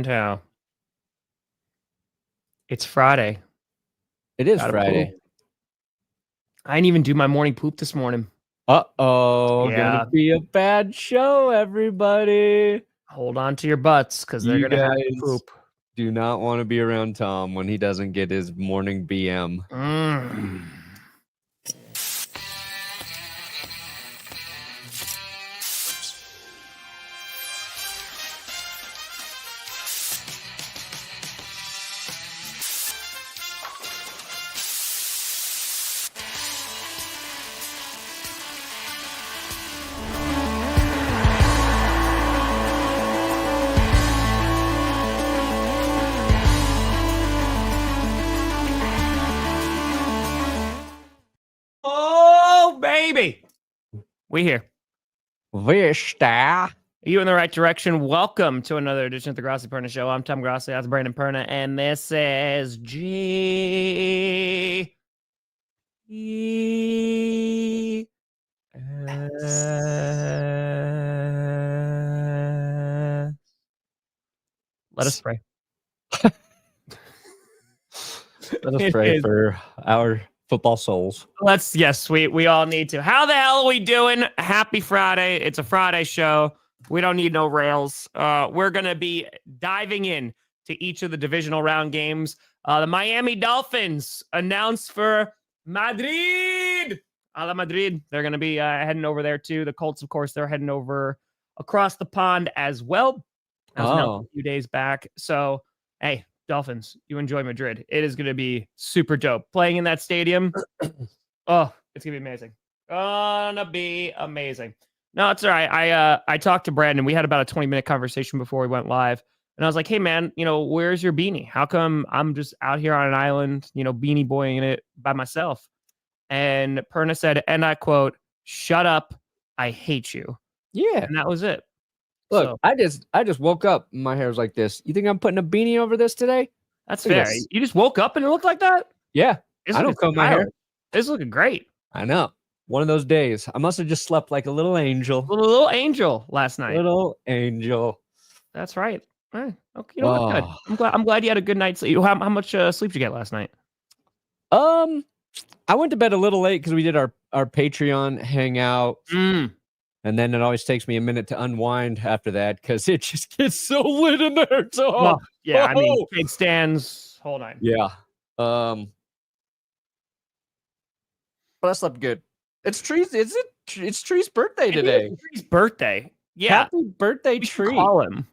How? It's Friday. It is Friday. Poop. I didn't even do my morning poop this morning. Uh-oh. Gonna be a bad show, everybody. Hold on to your butts, because they're going to have to poop. Do not want to be around Tom when he doesn't get his morning BM. Baby, we here. Vista. You in the right direction. Welcome to another edition of the Grossi Perna Show. I'm Tom Grossi. That's Brandon Perna, and this is G. Let us pray. Let us pray for our football souls. Yes, we all need to. How the hell are we doing? Happy Friday. It's a Friday show. We don't need no rails. We're going to be diving in to each of the divisional round games. The Miami Dolphins announced for Madrid. A la Madrid. They're going to be heading over there too. The Colts, of course, they're heading over across the pond as well. That was announced a few days back. So, hey, Dolphins, you enjoy Madrid. It is going to be super dope. Playing in that stadium. Oh, it's going to be amazing. Gonna be amazing. No, it's all right. I talked to Brandon. We had about a 20-minute conversation before we went live. And I was like, hey, man, where's your beanie? How come I'm just out here on an island, beanie boying it by myself? And Perna said, and I quote, "Shut up. I hate you." Yeah. And that was it. Look, so, I just woke up. My hair was like this. You think I'm putting a beanie over this today? That's fair. You just woke up and it looked like that? Yeah. I don't comb my hair. It's looking great. I know. One of those days. I must have just slept like a little angel. A little angel last night. Little angel. That's right. All right. Okay. You know what? Good. I'm glad you had a good night's sleep. How much sleep did you get last night? I went to bed a little late because we did our Patreon hangout. And then it always takes me a minute to unwind after that because it just gets so lit in there. Well, yeah, I mean, big stands. Hold on. Yeah. But I slept good. It's Tree's. It's Tree's birthday today. Tree's birthday. Yeah. Happy birthday, Tree. Call him.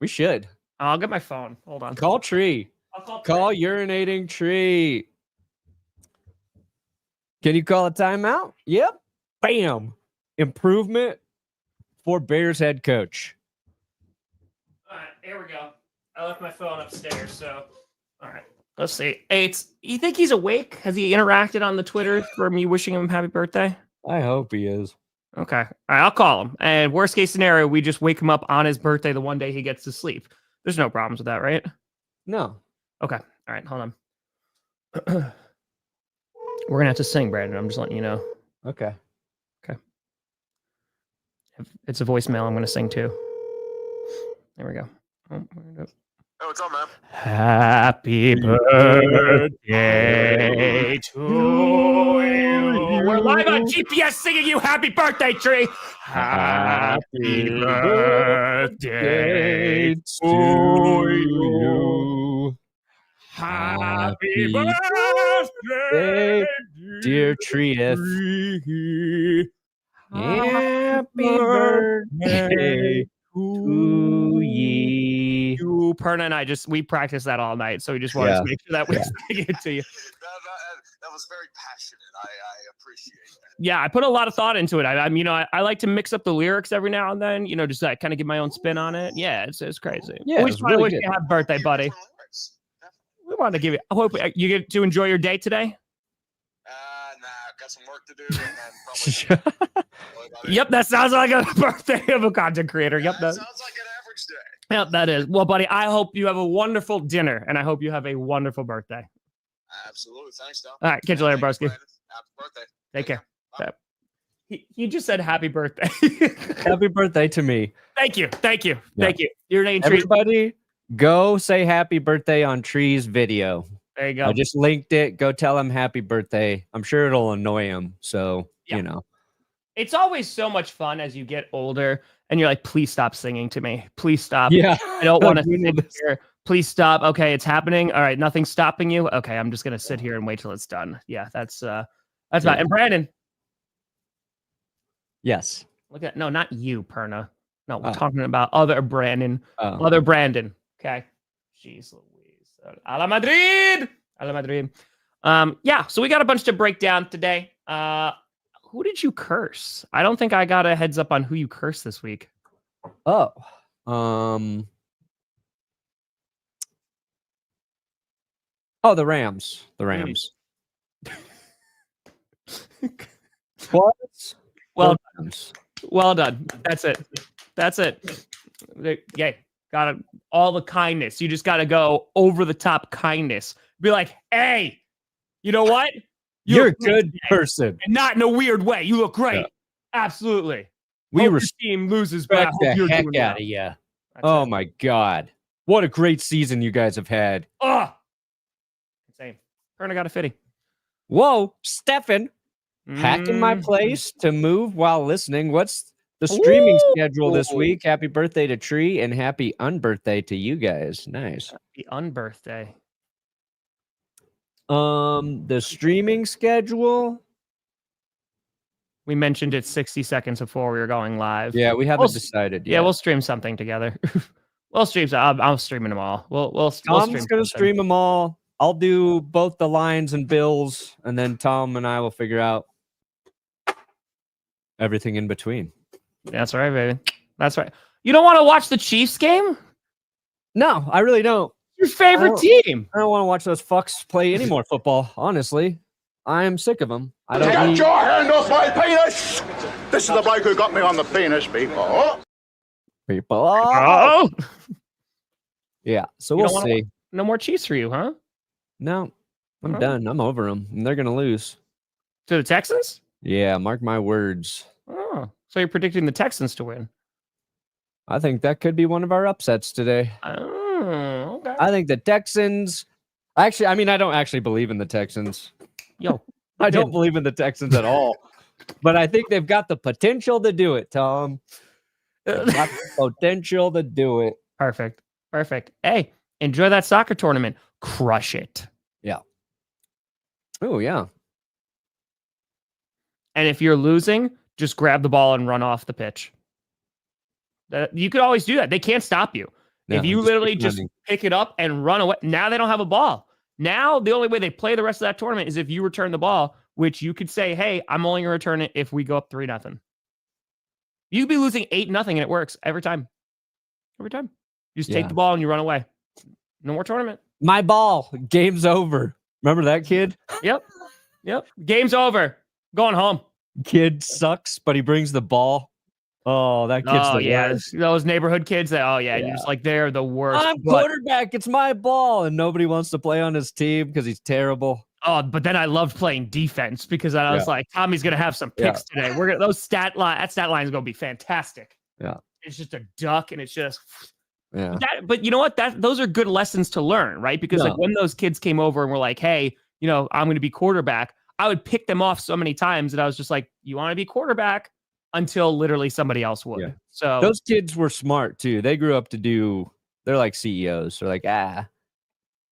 We should. I'll get my phone. Hold on. Call Tree. Call urinating Tree. Can you call a timeout? Yep. Bam. Improvement for Bears head coach. All right, here we go. I left my phone upstairs, so all right. Let's see. Hey, you think he's awake? Has he interacted on the Twitter for me wishing him happy birthday? I hope he is. Okay. All right, I'll call him. And worst case scenario, we just wake him up on his birthday the one day he gets to sleep. There's no problems with that, right? No. Okay. All right, hold on. We're going to have to sing, Brandon. I'm just letting you know. Okay. It's a voicemail. I'm going to sing too. There we go. Oh, what's up, man? Happy birthday to you. We're live on GPS singing you happy birthday, Tree. Happy birthday to you. Happy birthday, dear Tree. Happy birthday to ye. You, Perna and I we practiced that all night, so we just wanted to make sure that we sang it to you. That was very passionate. I appreciate that. Yeah, I put a lot of thought into it. I like to mix up the lyrics every now and then, just like kind of give my own spin on it. Yeah, it's crazy. Yeah, we just want to wish you a happy birthday, buddy. We want to give you. I hope you get to enjoy your day today. Nah, got some work to do. And probably Yep, that sounds like a birthday of a content creator. Yep, that sounds like an average day. Yep, that is. Well, buddy, I hope you have a wonderful dinner, and I hope you have a wonderful birthday. Absolutely. Thanks, Tom. All right, catch you later, broski. Happy birthday. Take care. He just said happy birthday. Happy birthday to me. Thank you. Yeah. Your name, everybody. Go say happy birthday on Tree's video. There you go. I just linked it. Go tell him happy birthday. I'm sure it'll annoy him. So, you know. It's always so much fun as you get older and you're like, please stop singing to me. Please stop. Yeah. I don't want to sit here. Please stop. Okay, it's happening. All right, nothing's stopping you. Okay, I'm just going to sit here and wait till it's done. Yeah, that's fine. And Brandon. Yes. Look at no, not you, Perna. No, we're talking about other Brandon. Other Brandon. Okay. Jeez Louise. A la Madrid. A la Madrid. Yeah, so we got a bunch to break down today. Who did you curse? I don't think I got a heads up on who you cursed this week. Oh. Oh, the Rams. The Rams. What? Well done. That's it. That's it. Yeah, got it. All the kindness. You just got to go over the top kindness. Be like, hey, you know what? You're a good person. And not in a weird way. You look great. Yeah. Absolutely. We hope your team loses, but I hope the you're heck doing out of you. Oh my God. What a great season you guys have had. Oh. Insane. Perna got a fitty. Whoa, Stefan. Hacking my place to move while listening. What's the streaming schedule this week? Happy birthday to Tree and happy unbirthday to you guys. Nice. Happy unbirthday. The streaming schedule. We mentioned it 60 seconds before we were going live. Yeah, we haven't decided yet. Yeah, we'll stream something together. We'll stream. I'm streaming them all. Tom's gonna stream them all. I'll do both the Lions and Bills, and then Tom and I will figure out everything in between. That's right, baby. That's right. You don't want to watch the Chiefs game? No, I really don't. Your favorite team. I don't want to watch those fucks play any more football, honestly. I am sick of them. I don't Get your hand off my penis! This is the bloke who got me on the penis, people. Oh! Yeah, so we'll see. No more Chiefs for you, huh? No, I'm done. I'm over them. And they're going to lose. To the Texans? Yeah, mark my words. Oh, so you're predicting the Texans to win? I think that could be one of our upsets today. Oh, okay. I think the Texans... Actually, I mean, I don't actually believe in the Texans. Yo, I don't believe in the Texans at all. But I think they've got the potential to do it, Tom. They've got the potential to do it. Perfect. Hey, enjoy that soccer tournament. Crush it. Yeah. Oh, yeah. And if you're losing, just grab the ball and run off the pitch. You could always do that. They can't stop you. No, if you literally just pick it up and run away. Now they don't have a ball. Now the only way they play the rest of that tournament is if you return the ball, which you could say, hey, I'm only going to return it if we go up 3-0. You'd be losing 8-0 and it works every time. Every time. You just take the ball and you run away. No more tournament. My ball. Game's over. Remember that kid? Yep. Game's over. Going home. Kid sucks, but he brings the ball. Oh, that kid's the worst. Those neighborhood kids that, you're just like, they're the worst. I'm quarterback. It's my ball. And nobody wants to play on his team because he's terrible. Oh, but then I loved playing defense because I was like, Tommy's going to have some picks today. That stat line is going to be fantastic. Yeah. It's just a duck and it's just... Yeah. But you know what? Those are good lessons to learn, right? Because like when those kids came over and were like, hey, I'm going to be quarterback, I would pick them off so many times that I was just like, you want to be quarterback until literally somebody else would. Yeah. So those kids were smart too. They grew up they're like CEOs. They're like, I'm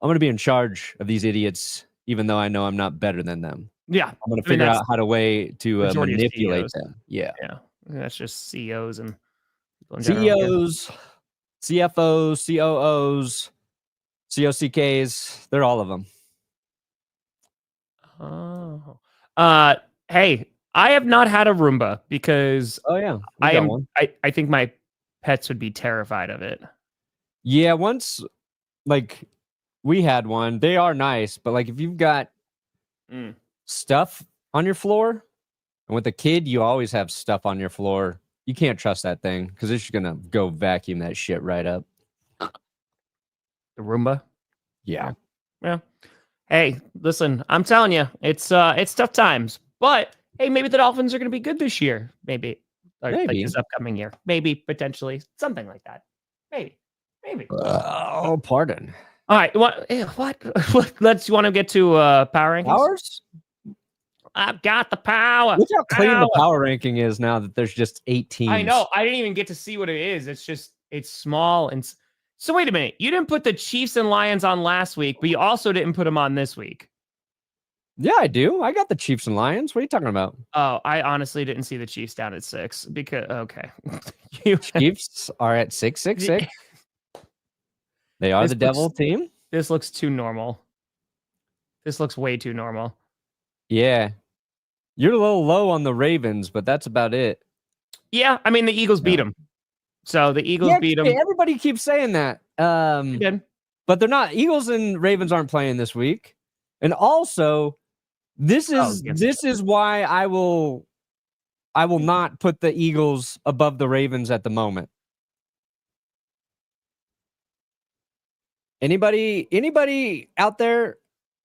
going to be in charge of these idiots, even though I know I'm not better than them. Yeah. I'm going to figure out how to manipulate them. Yeah. That's just CEOs and CEOs. CFOs, COOs, COCKs, they're all of them. Oh. Hey, I have not had a Roomba because I think my pets would be terrified of it. Yeah, once we had one, they are nice, but if you've got stuff on your floor, and with a kid, you always have stuff on your floor. You can't trust that thing because it's just gonna go vacuum that shit right up. The Roomba? Yeah. Hey, listen, I'm telling you, it's tough times. But hey, maybe the Dolphins are gonna be good this year. Maybe. Like this upcoming year. Maybe, potentially. Something like that. Maybe. Maybe. Oh, pardon. All right. What? You want to get to power rankings? Powers? I've got the power. Look how clean the power ranking is now that there's just 8 teams. I know. I didn't even get to see what it is. It's small. And so wait a minute. You didn't put the Chiefs and Lions on last week, but you also didn't put them on this week. Yeah, I do. I got the Chiefs and Lions. What are you talking about? Oh, I honestly didn't see the Chiefs down at 6 because okay. Chiefs are at 666. They are the devil team. This looks too normal. This looks way too normal. Yeah. You're a little low on the Ravens, but that's about it. Yeah, I mean the Eagles beat them. So the Eagles beat them. Everybody keeps saying that. But they're not. Eagles and Ravens aren't playing this week. And also, this is why I will not put the Eagles above the Ravens at the moment. Anybody out there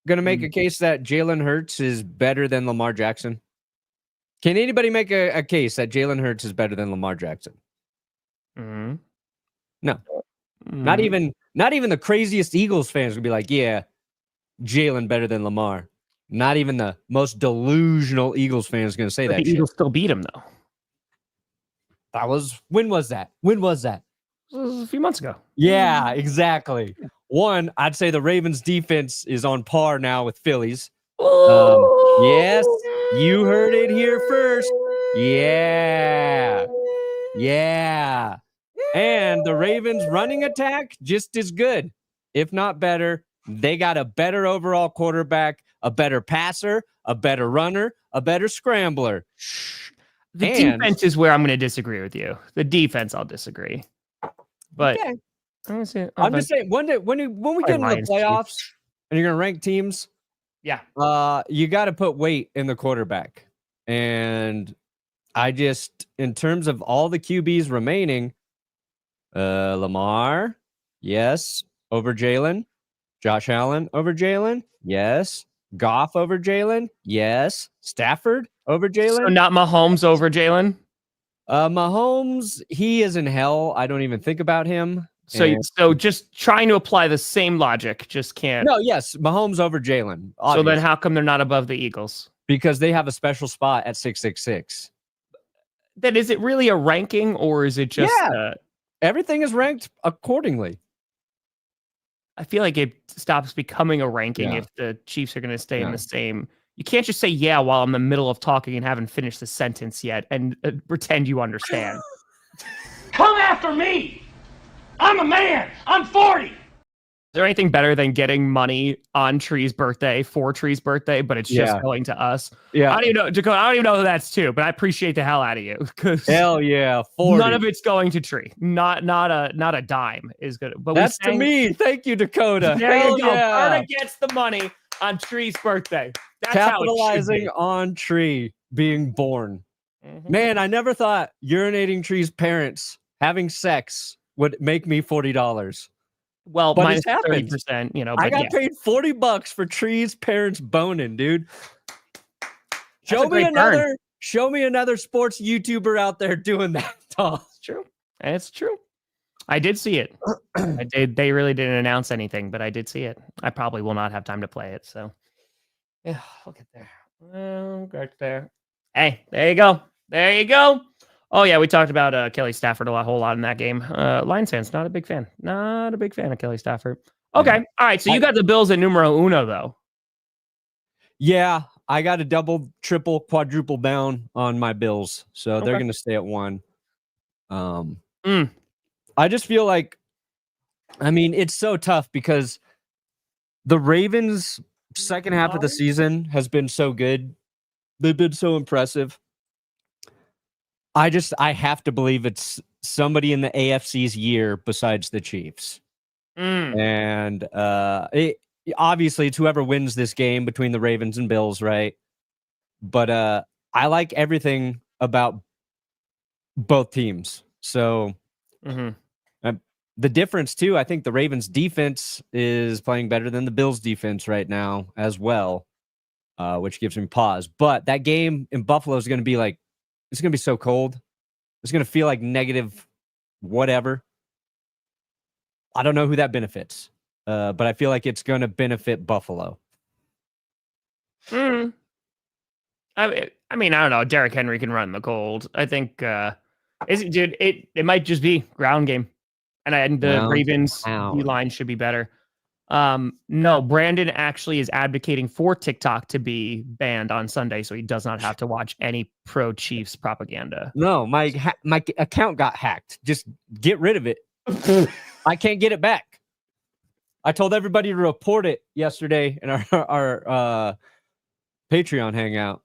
going to make a case that Jalen Hurts is better than Lamar Jackson? Can anybody make a case that Jalen Hurts is better than Lamar Jackson? Mm-hmm. No. Mm-hmm. Not even the craziest Eagles fans would be like, yeah, Jalen better than Lamar. Not even the most delusional Eagles fans going to say that. The Eagles still beat him though. When was that? It was a few months ago. Yeah, exactly. One, I'd say the Ravens defense is on par now with Philly's. Yes, you heard it here first. Yeah. And the Ravens running attack just as good, if not better. They got a better overall quarterback, a better passer, a better runner, a better scrambler. The defense is where I'm going to disagree with you. The defense, I'll disagree. But okay. I'm just saying, when we get into the playoffs and you're going to rank teams, you got to put weight in the quarterback. And in terms of all the QBs remaining, Lamar, yes, over Jalen. Josh Allen over Jalen, yes. Goff over Jalen, yes. Stafford over Jalen. So not Mahomes over Jalen? Mahomes, he is in hell. I don't even think about him. So just trying to apply the same logic, just can't. No, yes, Mahomes over Jalen. So then how come they're not above the Eagles? Because they have a special spot at 666. Then is it really a ranking or is it just... everything is ranked accordingly. I feel like it stops becoming a ranking if the Chiefs are going to stay in the same. You can't just say while I'm in the middle of talking and haven't finished the sentence yet and pretend you understand. Come after me. I'm a man. I'm 40. Is there anything better than getting money on Tree's birthday for Tree's birthday, but it's just going to us? Yeah. I don't even know, Dakota. I don't even know who that's to, but I appreciate the hell out of you. Hell yeah. 40. None of it's going to Tree. Not a dime is good. But that's to me. Thank you, Dakota. There you go. Perna gets the money on Tree's birthday. That's capitalizing on Tree being born. Mm-hmm. Man, I never thought urinating Tree's parents having sex would make me $40. Well, but minus 30%, but I got paid $40 for Tree's parents boning, dude. Show me another sports YouTuber out there doing that. It's true. It's true. I did see it. They really didn't announce anything, but I did see it. I probably will not have time to play it. So, yeah, look at there. Well, right there. Hey, there you go. There you go. Oh yeah, we talked about Kelly Stafford a whole lot in that game. Lions fans, not a big fan. Not a big fan of Kelly Stafford. Okay, all right. So you got the Bills at numero uno, though. Yeah, I got a double, triple, quadruple down on my Bills, so they're going to stay at 1. I just feel like, it's so tough because the Ravens' second half of the season has been so good. They've been so impressive. I have to believe it's somebody in the AFC's year besides the Chiefs. And obviously it's whoever wins this game between the Ravens and Bills, right? But I like everything about both teams. So the difference too, I think the Ravens defense is playing better than the Bills defense right now as well, which gives me pause. But that game in Buffalo is going to be like, it's going to be so cold. It's going to feel like negative whatever. I don't know who that benefits, but I feel like it's going to benefit Buffalo. I mean, I don't know. Derrick Henry can run the cold. I think, it might just be ground game, and the Ravens D-line should be better. No, Brandon actually is advocating for TikTok to be banned on Sunday, so he does not have to watch any pro Chiefs propaganda. No, my account got hacked. Just get rid of it. I can't get it back. I told everybody to report it yesterday in our Patreon hangout.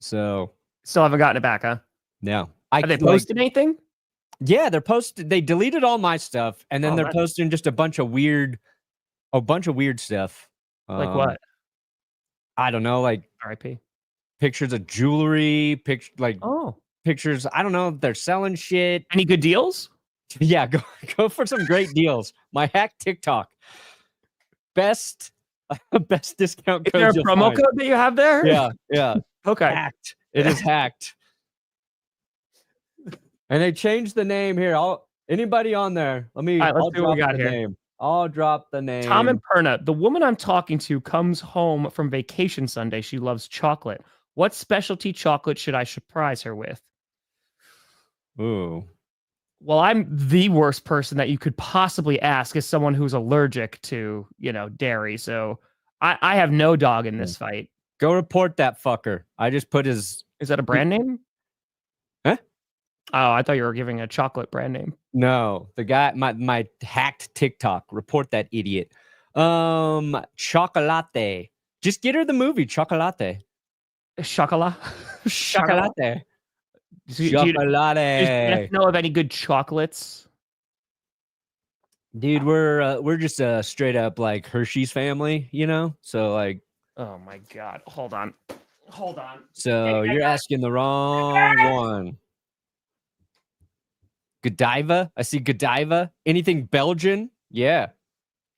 So still haven't gotten it back, huh? No. Have they posted anything? Yeah, they're posted. They deleted all my stuff, and then they're posting just a bunch of weird stuff. Like what? I don't know, like RIP. Pictures of jewelry, pictures. I don't know if they're selling shit. Any good deals? Yeah, go for some great deals. My hack TikTok. Best discount code. Is there a promo code that you have there? Yeah. Okay. Hacked. It is hacked. And they changed the name here. Anybody on there? Let's see what we got here. Name. I'll drop the name. Tom and Perna. The woman I'm talking to comes home from vacation Sunday. She loves chocolate. What specialty chocolate should I surprise her with? Ooh. Well, I'm the worst person that you could possibly ask as someone who's allergic to, dairy. So I have no dog in this fight. Go report that fucker. I just put his... Is that a brand name? Huh? Oh, I thought you were giving a chocolate brand name. No, the guy, my hacked TikTok. Report that idiot. Chocolate. Just get her the movie, Chocolate. Chocolat? Chocolate. Do you know of any good chocolates? Dude, we're just a straight up like Hershey's family, So like, oh my God, hold on. So you're asking the wrong one. Godiva, I see Godiva. Anything Belgian? Yeah,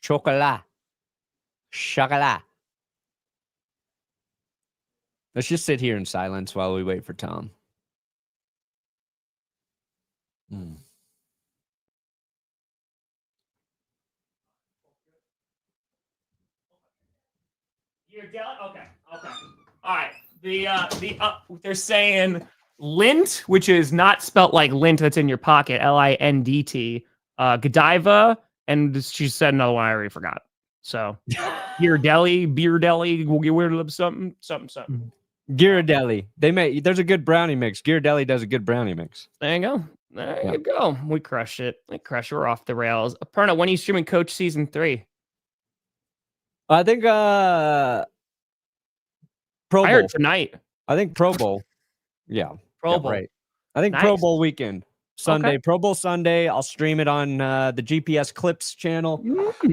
chocolat. Let's just sit here in silence while we wait for Tom. Okay. All right. They're saying Lint, which is not spelt like lint that's in your pocket, Lindt. Godiva, and she said another one I already forgot. So beer deli, we'll get rid of something. Ghirardelli. There's a good brownie mix. Ghirardelli does a good brownie mix. There you go. You go. We crushed it. We're off the rails. Perna, when are you streaming Coach Season 3? I think Pro Bowl. I heard tonight. I think Pro Bowl. Yeah. Pro Bowl. Right. I think Pro Bowl weekend. Sunday. Okay. Pro Bowl Sunday. I'll stream it on the GPS Clips channel.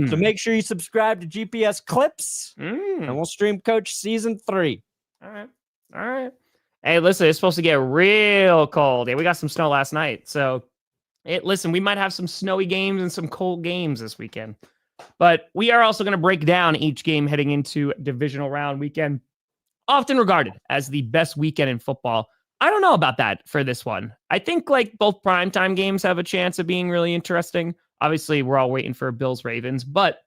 So make sure you subscribe to GPS Clips. And we'll stream Coach Season 3. All right. Hey, listen, it's supposed to get real cold. Yeah, we got some snow last night. So, we might have some snowy games and some cold games this weekend. But we are also going to break down each game heading into divisional round weekend, often regarded as the best weekend in football. I don't know about that for this one. I think both primetime games have a chance of being really interesting. Obviously, we're all waiting for Bills-Ravens, but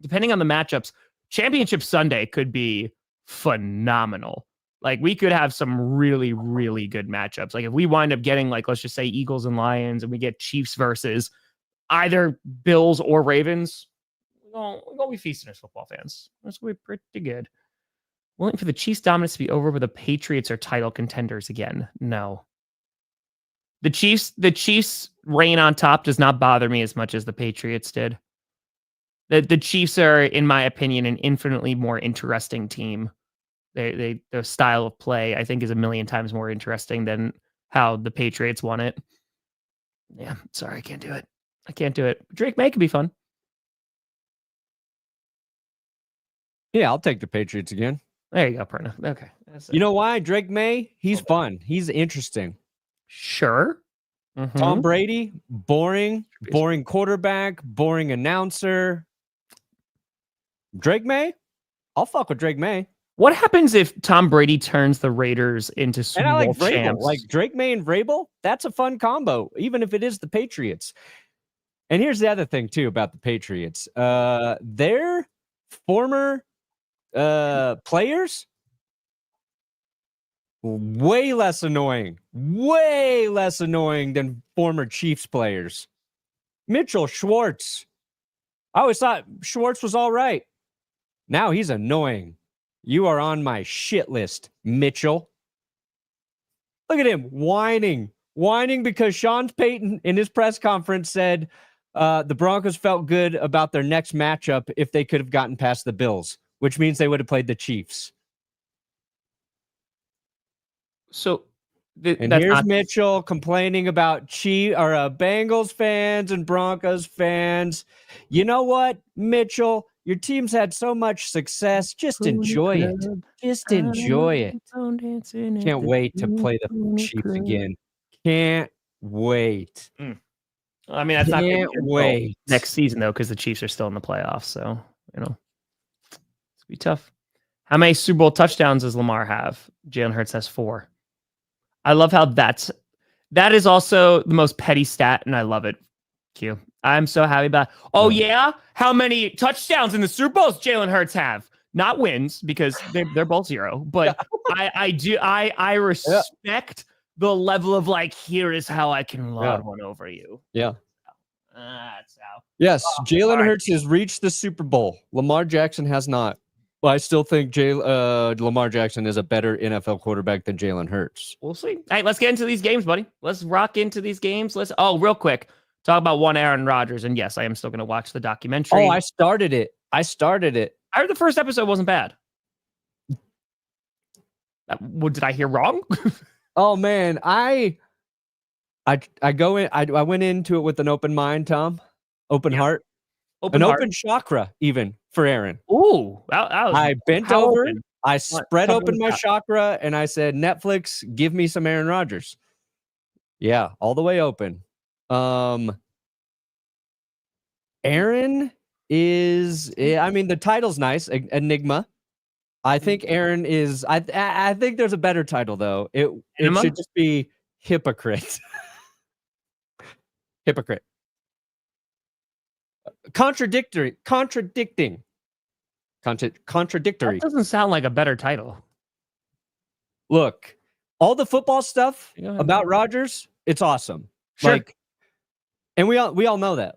depending on the matchups, Championship Sunday could be phenomenal. We could have some really, really good matchups. If we wind up getting, let's just say Eagles and Lions, and we get Chiefs versus either Bills or Ravens, we're going to be feasting as football fans. That's going to be pretty good. Waiting for the Chiefs' dominance to be over, but the Patriots are title contenders again. No. The Chiefs' reign on top does not bother me as much as the Patriots did. The Chiefs are, in my opinion, an infinitely more interesting team. Their style of play, I think, is a million times more interesting than how the Patriots won it. Yeah, sorry, I can't do it. Drake May could be fun. Yeah, I'll take the Patriots again. There you go, Perna. Okay. You know why? Drake May, he's fun. He's interesting. Sure. Tom Brady, boring quarterback, boring announcer. Drake May, I'll fuck with Drake May. What happens if Tom Brady turns the Raiders into Super Bowl champs? Like Drake May and Vrabel, that's a fun combo, even if it is the Patriots. And here's the other thing too about the Patriots. Their former players way less annoying than former Chiefs players. Mitchell Schwartz. I always thought Schwartz was all right. Now he's annoying. You are on my shit list, Mitchell. Look at him whining because Sean Payton in his press conference said the Broncos felt good about their next matchup if they could have gotten past the Bills, which means they would have played the Chiefs. So and here's Mitchell complaining about Bengals fans and Broncos fans. You know what, Mitchell? Your team's had so much success. Just enjoy it. Just enjoy it. Can't wait to play the Chiefs again. Can't wait. I mean, that's not going to wait next season, though, because the Chiefs are still in the playoffs. So, it's going to be tough. How many Super Bowl touchdowns does Lamar have? Jalen Hurts has 4. I love how that is also the most petty stat, and I love it. Q. I'm so happy about it. Oh, yeah? How many touchdowns in the Super Bowls Jalen Hurts have? Not wins, because they're both 0. But I respect the level of here is how I can load one over you. Yeah. That's how. Yes, Jalen Hurts has reached the Super Bowl. Lamar Jackson has not. Well, I still think Lamar Jackson is a better NFL quarterback than Jalen Hurts. We'll see. Hey, let's get into these games, buddy. Let's rock into these games. Real quick, talk about one Aaron Rodgers. And yes, I am still going to watch the documentary. Oh, I started it. I heard the first episode wasn't bad. What did I hear wrong? Oh man, I went into it with an open mind, Tom. Open heart. Open chakra, even for Aaron. Ooh, I bent over, open? I spread open my chakra, and I said, Netflix, give me some Aaron Rodgers. Yeah, all the way open. Aaron is, I mean, the title's nice, Enigma. I think Aaron is, I think there's a better title, though. It should just be Hypocrite. Hypocrite. Contradicting. Contradictory. That doesn't sound like a better title. Look, all the football stuff about Rodgers, it's awesome. Sure. And we all know that.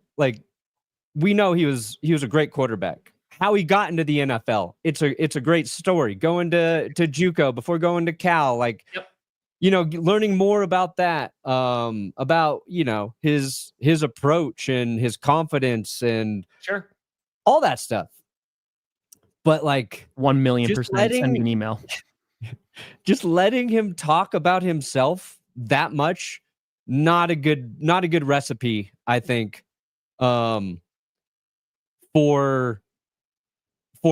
We know he was a great quarterback. How he got into the NFL, it's a great story. Going to JUCO before going to Cal, learning more about that, about his approach and his confidence and sure, all that stuff. But 1,000,000% send an email. Just letting him talk about himself that much, not a good recipe, I think, for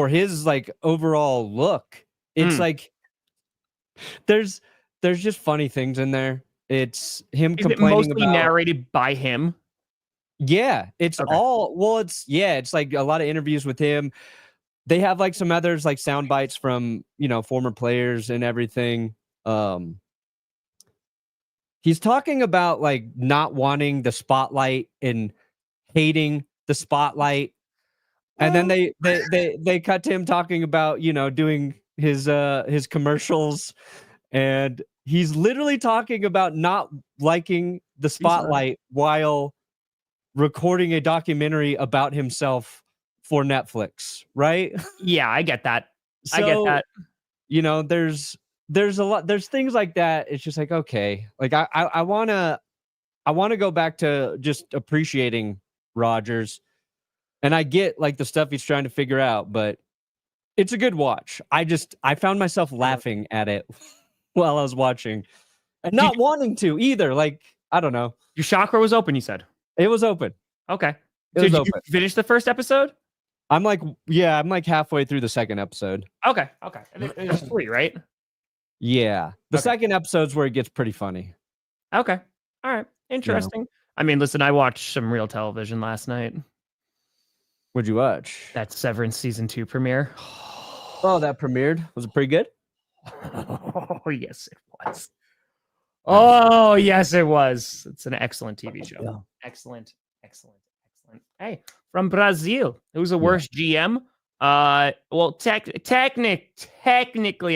his overall look. It's there's just funny things in there. It's him complaining mostly about narrated by him. Yeah, it's okay. It's a lot of interviews with him. They have some others sound bites from former players and everything. He's talking about not wanting the spotlight and hating the spotlight. And then they cut to him talking about doing his commercials, and he's literally talking about not liking the spotlight while recording a documentary about himself for Netflix, right? Yeah, I get that. I get that. There's a lot. There's things like that. It's just okay. I wanna go back to just appreciating Rodgers. And I get the stuff he's trying to figure out, but it's a good watch. I found myself laughing at it while I was watching and not wanting to either. I don't know. Your chakra was open, you said? It was open. Okay. Did you finish the first episode? I'm halfway through the second episode. Okay. And there's 3, right? Yeah. The second episode's where it gets pretty funny. Okay. All right. Interesting. I mean, listen, I watched some real television last night. What'd you watch? That Severance season 2 premiere. Oh, that premiered. Was it pretty good? Oh, yes, it was. Oh, yes, it was. It's an excellent TV show. Yeah. Excellent. Hey, from Brazil. Who's the worst GM? Well, technically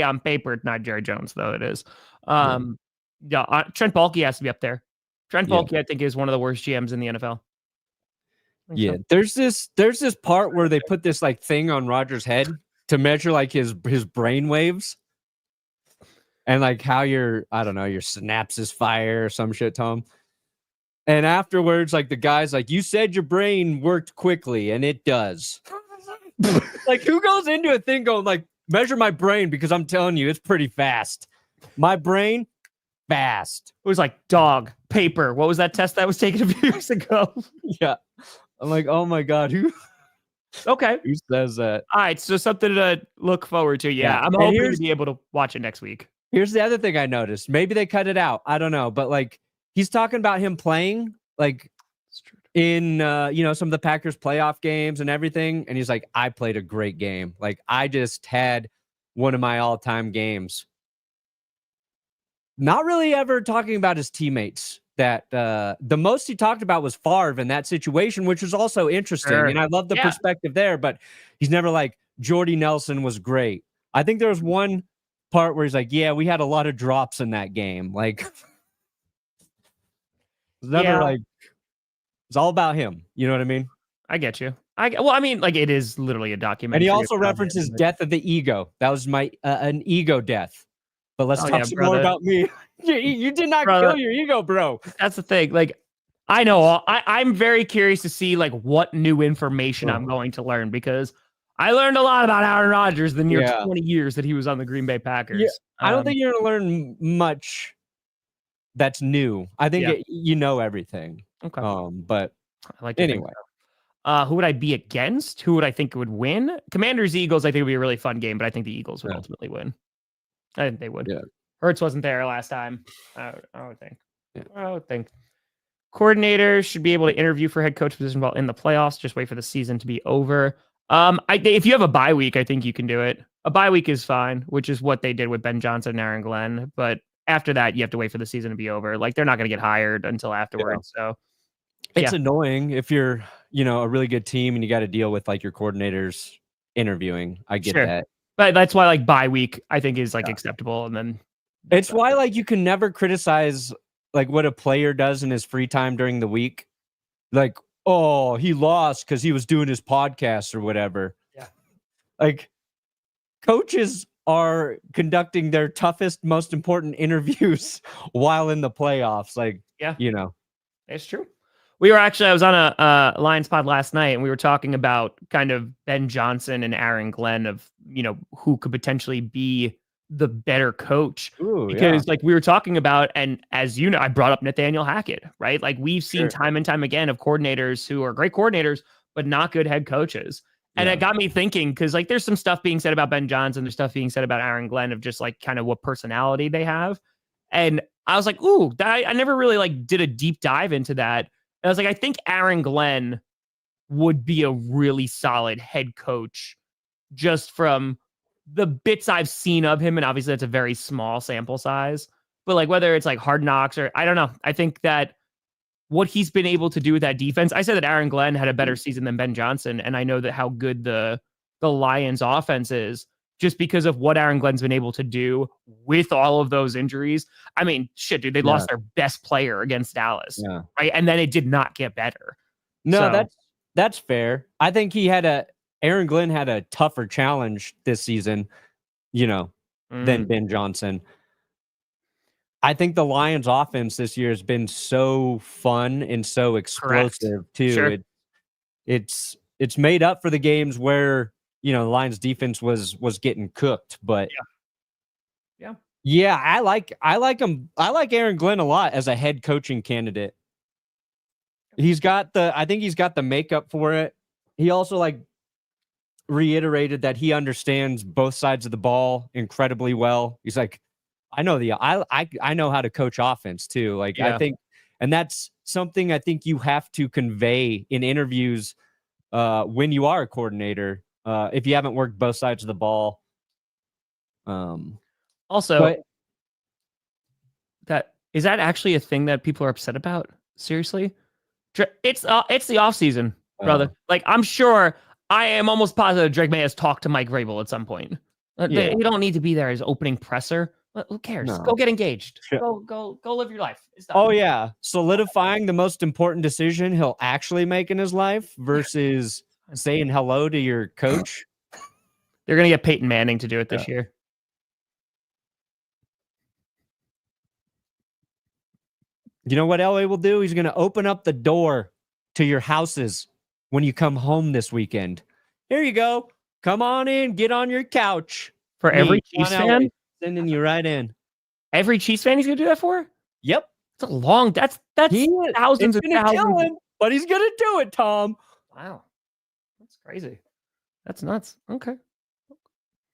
on paper, it's not Jerry Jones, though it is. Trent Baalke has to be up there. Trent Baalke, I think, is one of the worst GMs in the NFL. Yeah, there's this part where they put this like thing on Rodgers' head to measure like his brain waves and like how your synapses fire or some shit, Tom. And afterwards, like the guy's like, you said your brain worked quickly, and it does. Like, who goes into a thing going like, measure my brain because I'm telling you, it's pretty fast. My brain, fast. It was like dog, paper. What was that test that was taken a few years ago? Yeah. I'm like, oh my God, who says that? All right, so something to look forward to. Yeah. I'm hoping to be able to watch it next week. Here's the other thing I noticed. Maybe they cut it out. I don't know. But like, he's talking about him playing like in, some of the Packers playoff games and everything. And he's like, I played a great game. Like, I just had one of my all-time games. Not really ever talking about his teammates. That the most he talked about was Favre in that situation, which was also interesting. Sure. And I love the perspective there, but he's never like, Jordy Nelson was great. I think there was one part where he's like, yeah, we had a lot of drops in that game. Like, it's never like, it's all about him. You know what I mean? I get you. Like, it is literally a documentary. And he also references death of the ego. That was my an ego death. But let's talk some more about me. You did not kill your ego, bro. That's the thing. Like, I know I'm very curious to see like what new information I'm going to learn, because I learned a lot about Aaron Rodgers the near 20 years that he was on the Green Bay Packers. Yeah. I don't think you're going to learn much that's new. I think you know everything. Okay. But I like anyway. Who would I be against? Who would I think would win? Commanders Eagles, I think would be a really fun game, but I think the Eagles would ultimately win. I think they would. Yeah. Hurts wasn't there last time. I would think. Yeah. I would think. Coordinators should be able to interview for head coach position while in the playoffs. Just wait for the season to be over. If you have a bye week, I think you can do it. A bye week is fine, which is what they did with Ben Johnson and Aaron Glenn. But after that, you have to wait for the season to be over. Like, they're not going to get hired until afterwards. Yeah. So it's annoying if you're, a really good team and you got to deal with like your coordinators interviewing. I get that. But that's why like bye week I think is like acceptable. And then it's why like you can never criticize like what a player does in his free time during the week. Like, oh, he lost because he was doing his podcast or whatever. Yeah. Like, coaches are conducting their toughest, most important interviews while in the playoffs. Like, it's true. I was on a Lions pod last night, and we were talking about kind of Ben Johnson and Aaron Glenn of, who could potentially be the better coach. Because like we were talking about, and as you know, I brought up Nathaniel Hackett, right? Like, we've seen time and time again of coordinators who are great coordinators, but not good head coaches. And it got me thinking, because like there's some stuff being said about Ben Johnson, there's stuff being said about Aaron Glenn of just like kind of what personality they have. And I was like, I never really like did a deep dive into that. I was like, I think Aaron Glenn would be a really solid head coach just from the bits I've seen of him. And obviously that's a very small sample size, but like whether it's like Hard Knocks or I don't know. I think that what he's been able to do with that defense, I said that Aaron Glenn had a better season than Ben Johnson. And I know that how good the Lions offense is just because of what Aaron Glenn's been able to do with all of those injuries. I mean, shit, dude, they lost their best player against Dallas, right? And then it did not get better. No, that's fair. I think Aaron Glenn had a tougher challenge this season, than Ben Johnson. I think the Lions offense this year has been so fun and so explosive too. Sure. It's made up for the games where, the Lions defense was getting cooked, but I like him. I like Aaron Glenn a lot as a head coaching candidate. I think he's got the makeup for it. He also like reiterated that he understands both sides of the ball incredibly well. He's like, I know how to coach offense too. Like, I think, and that's something I think you have to convey in interviews when you are a coordinator. If you haven't worked both sides of the ball. Also, is that actually a thing that people are upset about? Seriously? It's the off season. brother. Like, I'm sure, I am almost positive Drake May has talked to Mike Vrabel at some point. You don't need to be there as opening presser. Who cares? No. Go get engaged. Go live your life. Oh yeah, solidifying the most important decision he'll actually make in his life versus saying hello to your coach. They're gonna get Peyton Manning to do it this year. You know what LA will do? He's gonna open up the door to your houses when you come home this weekend. Here you go. Come on in. Get on your couch. For every Chiefs fan, sending you right in. Every Chiefs fan he's gonna do that for? Yep. It's a long. That's thousands and thousands. Kill him, but he's gonna do it, Tom. Wow, that's crazy. That's nuts. Okay.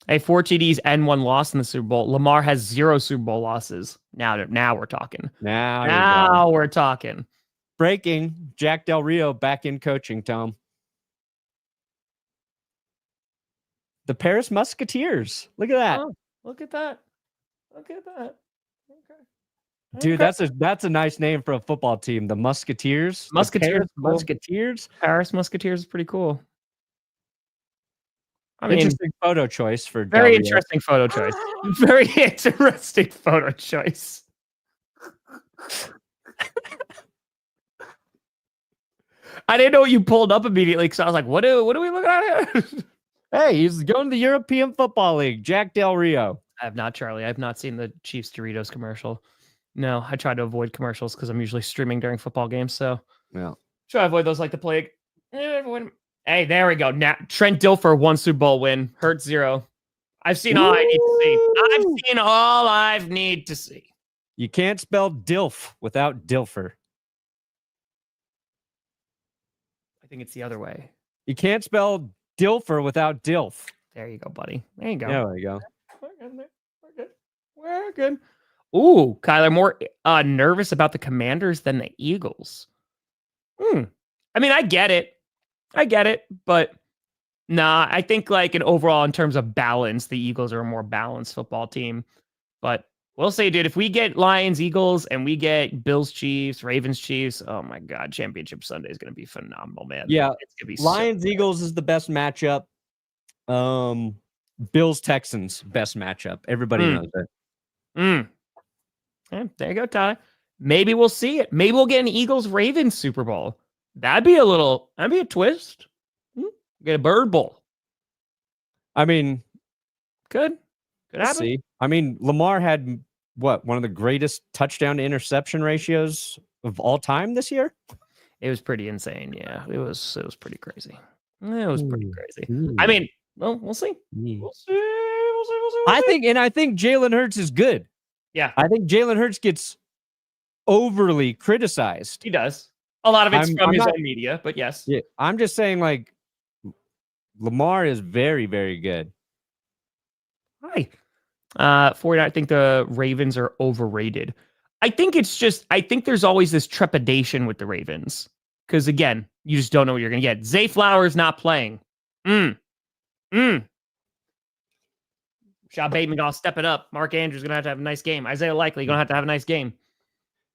Hey, 4 TDs and 1 loss in the Super Bowl. Lamar has 0 Super Bowl losses. Now we're talking. Now we're talking. Breaking: Jack Del Rio back in coaching. Tom. The Paris Musketeers. Look at that. Oh, look at that. Look at that. Okay. Dude, that's a nice name for a football team. The Musketeers. Musketeers. Cool. Musketeers. Paris Musketeers is pretty cool. I mean, interesting photo choice for very interesting photo choice. Very interesting photo choice. I didn't know what you pulled up immediately because I was like, what are we looking at here? Hey, he's going to the European Football League. Jack Del Rio. I have not, Charlie. I have not seen the Chiefs Doritos commercial. No, I try to avoid commercials because I'm usually streaming during football games. So yeah, try to avoid those like the plague. Hey, there we go. Now Trent Dilfer 1 Super Bowl win. Hurt 0. I've seen all I need to see. I've seen all I need to see. You can't spell DILF without Dilfer. I think it's the other way. You can't spell Dilfer without DILF. There you go, buddy. There you go. There we go. We're good. We're good. Ooh, Kyler, more nervous about the Commanders than the Eagles. I mean, I get it, but nah, I think like in overall in terms of balance, the Eagles are a more balanced football team. But we'll see, dude. If we get Lions, Eagles, and we get Bills, Chiefs, Ravens, Chiefs, oh my God, Championship Sunday is going to be phenomenal, man. Yeah, it's gonna be Lions, Eagles is the best matchup. Bills, Texans, best matchup. Everybody knows it. Yeah, there you go, Ty. Maybe we'll see it. Maybe we'll get an Eagles Ravens Super Bowl. That'd be a twist. Get a Bird Bowl. I mean, Could happen. see. I mean, Lamar had one of the greatest touchdown to interception ratios of all time this year. It was pretty insane. Yeah, it was pretty crazy. It was pretty crazy. I mean, well, we'll see. We'll see. I think Jalen Hurts is good. Yeah, I think Jalen Hurts gets overly criticized. he does. A lot of it's from his own media, but yes. Yeah, I'm just saying, like, Lamar is very, very good. Hi. 49, I think the Ravens are overrated. I think there's always this trepidation with the Ravens. Because again, you just don't know what you're gonna get. Zay Flowers not playing. Shaw Bateman gonna step it up. Mark Andrews gonna have to have a nice game. Isaiah Likely gonna have to have a nice game.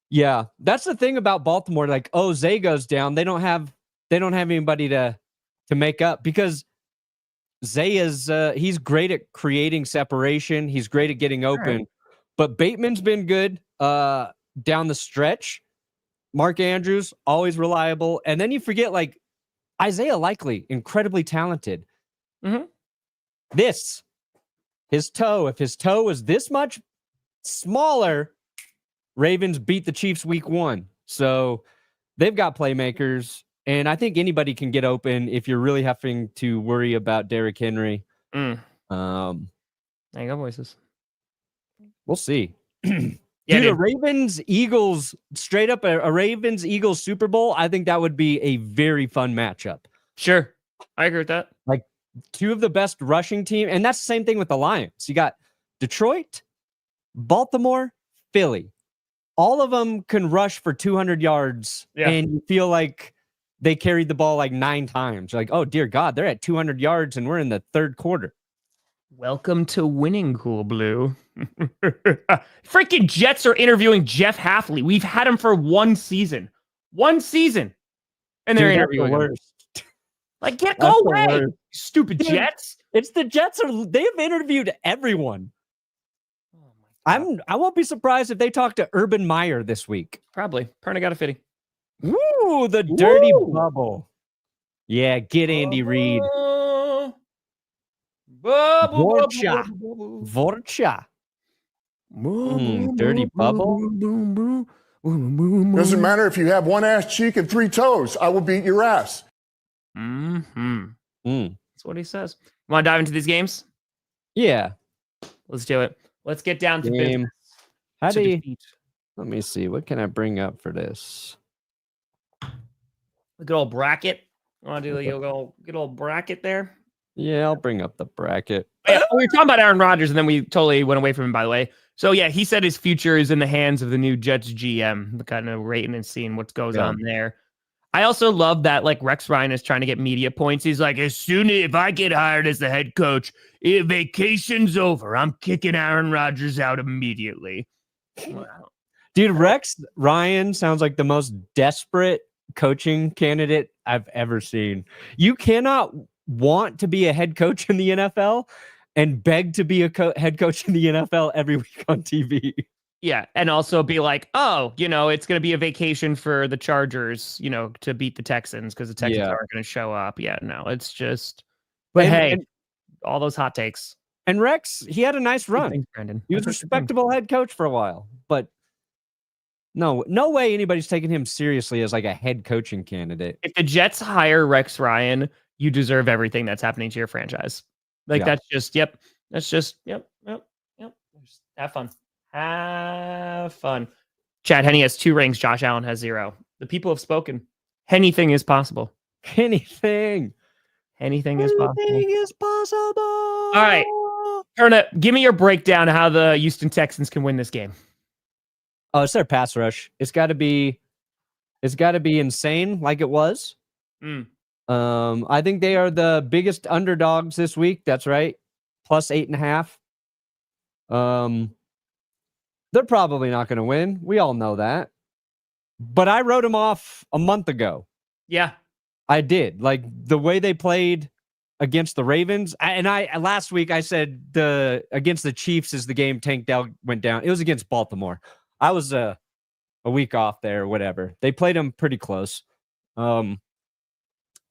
Yeah, that's the thing about Baltimore. Like, Zay goes down, they don't have anybody to make up, because Zay is he's great at creating separation. He's great at getting open. Right. But Bateman's been good down the stretch. Mark Andrews always reliable, and then you forget like Isaiah Likely, incredibly talented. His toe, if his toe was this much smaller, Ravens beat the Chiefs week 1. So they've got playmakers, and I think anybody can get open if you're really having to worry about Derrick Henry. There you go, voices. We'll see. Yeah, dude, a Ravens-Eagles, straight up a Ravens-Eagles Super Bowl, I think that would be a very fun matchup. Sure. I agree with that. Like, 2 of the best rushing team, and that's the same thing with the Lions. You got Detroit, Baltimore, Philly. All of them can rush for 200 yards, and you feel like they carried the ball like 9 times. You're like, oh, dear God, they're at 200 yards, and we're in the 3rd quarter. Welcome to winning, Cool Blue. Freaking Jets are interviewing Jeff Hafley. We've had him for 1 season. 1 season. And they're interviewing him. Like, go That's the away, worst. stupid Dude, Jets. It's the Jets. They've interviewed everyone. Oh my God. I won't be surprised if they talk to Urban Meyer this week. Probably. Perna got a fitty. Woo, the dirty Woo! bubble. Yeah, get Andy Reid. Vorcha. Vorcha. Dirty bubble. Doesn't matter if you have one ass cheek and 3 toes. I will beat your ass. That's what he says. Want to dive into these games? Yeah. Let's do it. Let's get down to Game. business. How To do you, defeat. let me see. What can I bring up for this? A good old bracket. Want to do a good old bracket there? Yeah, I'll bring up the bracket. Yeah, we were talking about Aaron Rodgers, and then we totally went away from him, by the way. So, yeah, he said his future is in the hands of the new Jets GM, kind of rating and seeing what goes on there. I also love that, like, Rex Ryan is trying to get media points. He's like, if I get hired as the head coach, if vacation's over, I'm kicking Aaron Rodgers out immediately. Wow. Dude, Rex Ryan sounds like the most desperate coaching candidate I've ever seen. You cannot want to be a head coach in the NFL and beg to be a head coach in the NFL every week on TV. Yeah, and also be like, oh, it's going to be a vacation for the Chargers, to beat the Texans because the Texans aren't going to show up. Yeah, no, it's just. But hey, all those hot takes. And Rex, he had a nice run. Thanks, Brandon. He was a respectable head coach for a while, but no way anybody's taking him seriously as like a head coaching candidate. If the Jets hire Rex Ryan, you deserve everything that's happening to your franchise. Like that's just, yep. Have fun. Have fun. Chad Henne has 2 rings. Josh Allen has 0. The people have spoken. Anything is possible. Anything is possible. All right. Perna, give me your breakdown of how the Houston Texans can win this game. Oh, it's their pass rush. It's got to be insane like it was. I think they are the biggest underdogs this week. That's right. Plus 8.5. They're probably not going to win. We all know that. But I wrote them off a month ago. Yeah. I did. Like the way they played against the Ravens. Last week I said against the Chiefs as the game went down. It was against Baltimore. I was a week off there or whatever. They played them pretty close. The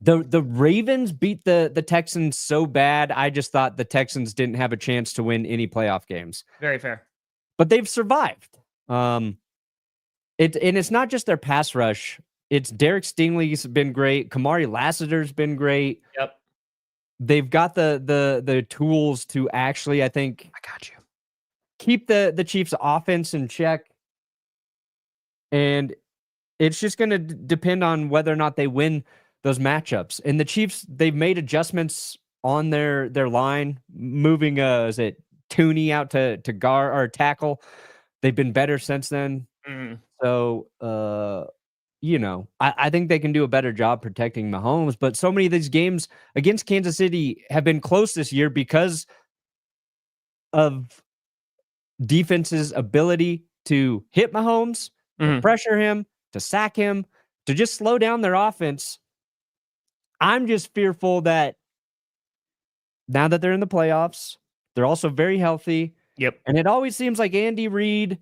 Ravens beat the Texans so bad, I just thought the Texans didn't have a chance to win any playoff games. Very fair. But they've survived. It's not just their pass rush. It's Derek Stingley's been great. Kamari Lassiter's been great. Yep. They've got the tools to actually, I think, keep the Chiefs' offense in check. And it's just going to depend on whether or not they win those matchups. And the Chiefs, they've made adjustments on their line, moving is it Tooney out to guard or tackle. They've been better since then. So I think they can do a better job protecting Mahomes. But so many of these games against Kansas City have been close this year because of defense's ability to hit Mahomes, to pressure him, to sack him, to just slow down their offense. I'm just fearful that now that they're in the playoffs, they're also very healthy. Yep. And it always seems like Andy Reid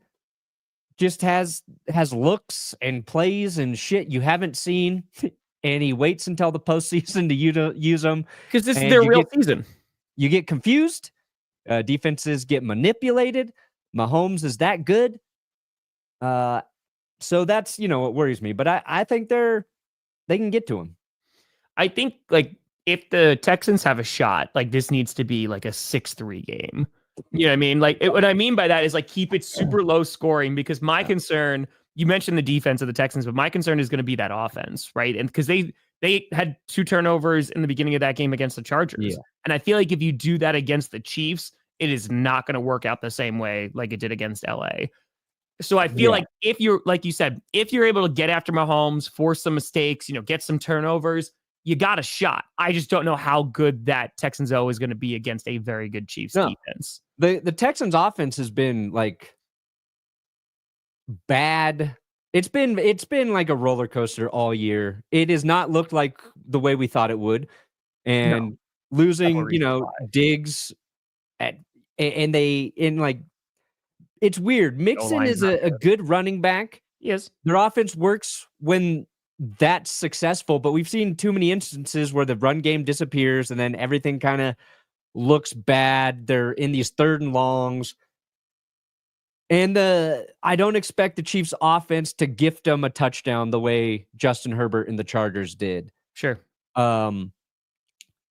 just has looks and plays and shit you haven't seen, and he waits until the postseason to use them because this is their real season. You get confused. Defenses get manipulated. Mahomes is that good. So that's what worries me. But I think they can get to him. I think like if the Texans have a shot, like this needs to be like a 6-3 game. You know what I mean? Like what I mean by that is like keep it super low scoring, because my concern, you mentioned the defense of the Texans, but my concern is going to be that offense, right? And because they had 2 turnovers in the beginning of that game against the Chargers. Yeah. And I feel like if you do that against the Chiefs, it is not going to work out the same way like it did against LA. So I feel like if you're, like you said, if you're able to get after Mahomes, force some mistakes, get some turnovers, you got a shot. I just don't know how good that Texans O is going to be against a very good Chiefs defense. The Texans offense has been like bad. It's been like a roller coaster all year. It has not looked like the way we thought it would. and losing, Diggs it's weird. Mixon is a good running back. Yes. Their offense works when that's successful, but we've seen too many instances where the run game disappears and then everything kind of looks bad. They're in these 3rd and longs. And I don't expect the Chiefs offense to gift them a touchdown the way Justin Herbert and the Chargers did. Sure.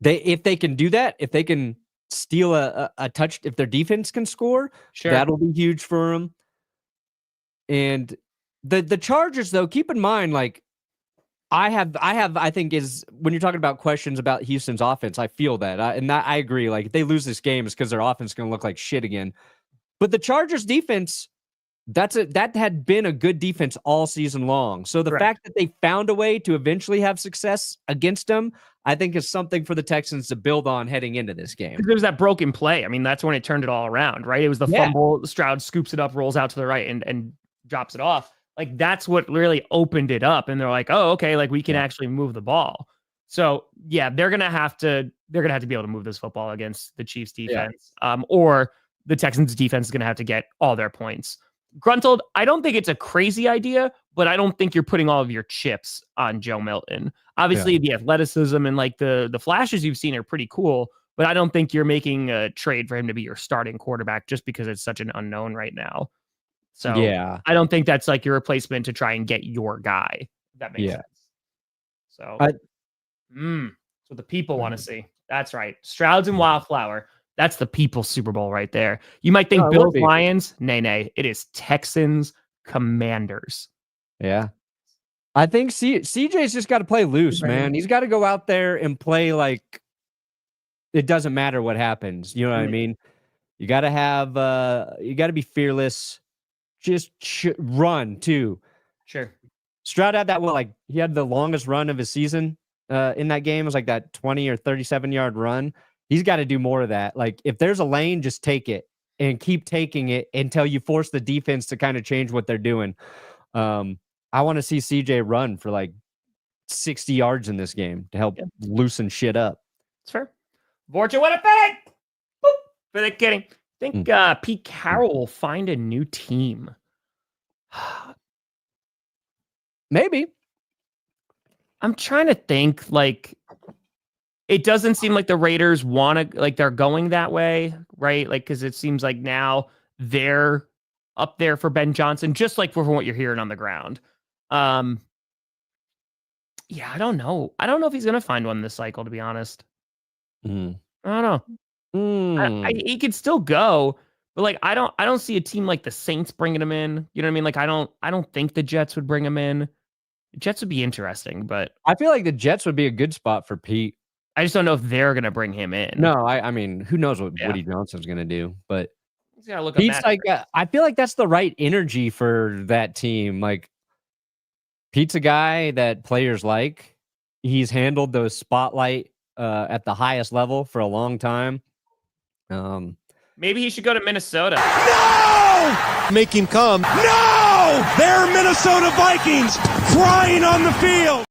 If they can do that, if they can steal a touch, if their defense can score, that'll be huge for them. And the Chargers, though, keep in mind, like I think is when you're talking about questions about Houston's offense, I feel that, I agree. Like if they lose this game, it's because their offense is going to look like shit again. But the Chargers defense, that had been a good defense all season long. So the fact that they found a way to eventually have success against them, I think is something for the Texans to build on heading into this game. There was that broken play. I mean, that's when it turned it all around, right? It was the fumble. Stroud scoops it up, rolls out to the right, and drops it off. Like that's what really opened it up. And they're like, oh, okay, like we can actually move the ball. So yeah, they're gonna have to be able to move this football against the Chiefs defense, or the Texans defense is gonna have to get all their points. Gruntled, I don't think it's a crazy idea, but I don't think you're putting all of your chips on Joe Milton. Obviously, the athleticism and like the flashes you've seen are pretty cool, but I don't think you're making a trade for him to be your starting quarterback just because it's such an unknown right now. So I don't think that's like your replacement to try and get your guy. If that makes sense. So that's what the people want to see. That's right. Strouds and Wildflower. That's the people's Super Bowl right there. You might think Bills, Lions. Nay. It is Texans, Commanders. Yeah. I think CJ's just got to play loose, man. He's got to go out there and play like it doesn't matter what happens. You know what I mean? You got to have, you got to be fearless. Just run too. Sure. Stroud had that, he had the longest run of his season in that game. It was like that 20 or 37-yard run. He's got to do more of that. Like if there's a lane, just take it and keep taking it until you force the defense to kind of change what they're doing. I want to see CJ run for like 60 yards in this game to help loosen shit up. It's fair. Vorcha, what a fitting! Boop. For the kidding. I think Pete Carroll will find a new team. Maybe. I'm trying to think, like, it doesn't seem like the Raiders want to, like, they're going that way, right? Like, because it seems like now they're up there for Ben Johnson, just like for what you're hearing on the ground. Yeah, I don't know. I don't know if he's going to find one this cycle, to be honest. I don't know. He could still go, but like I don't see a team like the Saints bringing him in. You know what I mean? Like I don't think the Jets would bring him in. The Jets would be interesting, but I feel like the Jets would be a good spot for Pete. I just don't know if they're gonna bring him in. No, I mean, who knows what Woody Johnson's gonna do? But he's gotta look. Pete's like, I feel like that's the right energy for that team. Like Pete's a guy that players like. He's handled the spotlight at the highest level for a long time. Maybe he should go to Minnesota. No! Make him come. No! They're Minnesota Vikings crying on the field.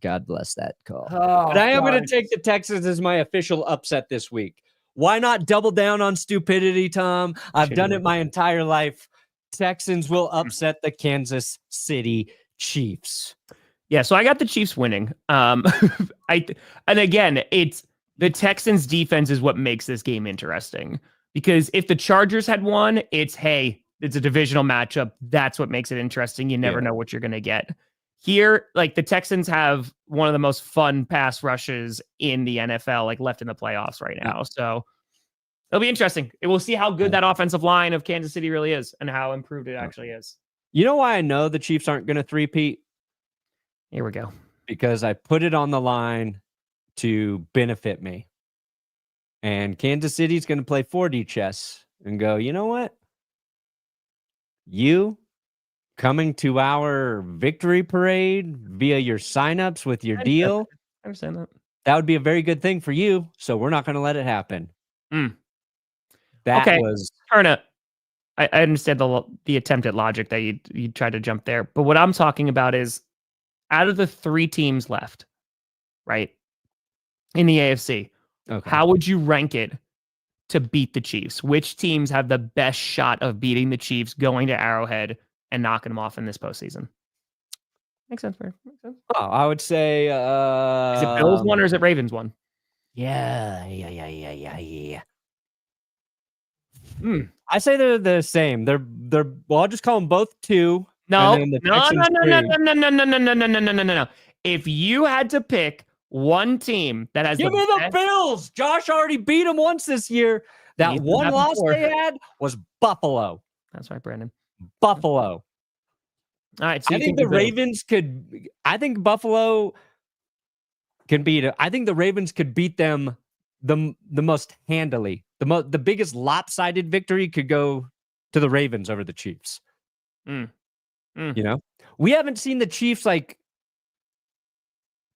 God bless that call. But I am going to take the Texans as my official upset this week. Why not double down on stupidity, Tom? I've done it my entire life. Texans will upset the Kansas City Chiefs. Yeah, so I got the Chiefs winning. And again, it's the Texans defense is what makes this game interesting, because if the Chargers had won, it's a divisional matchup. That's what makes it interesting. You never know what you're going to get. Here, like the Texans have one of the most fun pass rushes in the NFL, like left in the playoffs right now. So it'll be interesting. We'll see how good that offensive line of Kansas City really is and how improved it actually is. You know why I know the Chiefs aren't going to three-peat? Here we go. Because I put it on the line to benefit me. And Kansas City's going to play 4D chess and go, you know what? You coming to our victory parade via your signups with your deal. I understand that. That would be a very good thing for you. So we're not going to let it happen. That was Perna. I understand the attempt at logic that you tried to jump there. But what I'm talking about is out of the three teams left, right? in the AFC. Okay. How would you rank it to beat the Chiefs? Which teams have the best shot of beating the Chiefs, going to Arrowhead and knocking them off in this postseason? Makes sense. Makes sense. Oh, I would say. Is it Bills one or is it Ravens one? Yeah. Hmm. I say they're the same. They're. Well, I'll just call them both 2. No. And then the No. Texans 3. No. If you had to pick one team that has Give me the Bills. Josh already beat them once this year. That He's one done that loss before. they had was Buffalo. That's right, Brandon. Buffalo. All right. So I think the Ravens could. I think Buffalo can beat it. I think the Ravens could beat them the most handily. The biggest lopsided victory could go to the Ravens over the Chiefs. You know, we haven't seen the Chiefs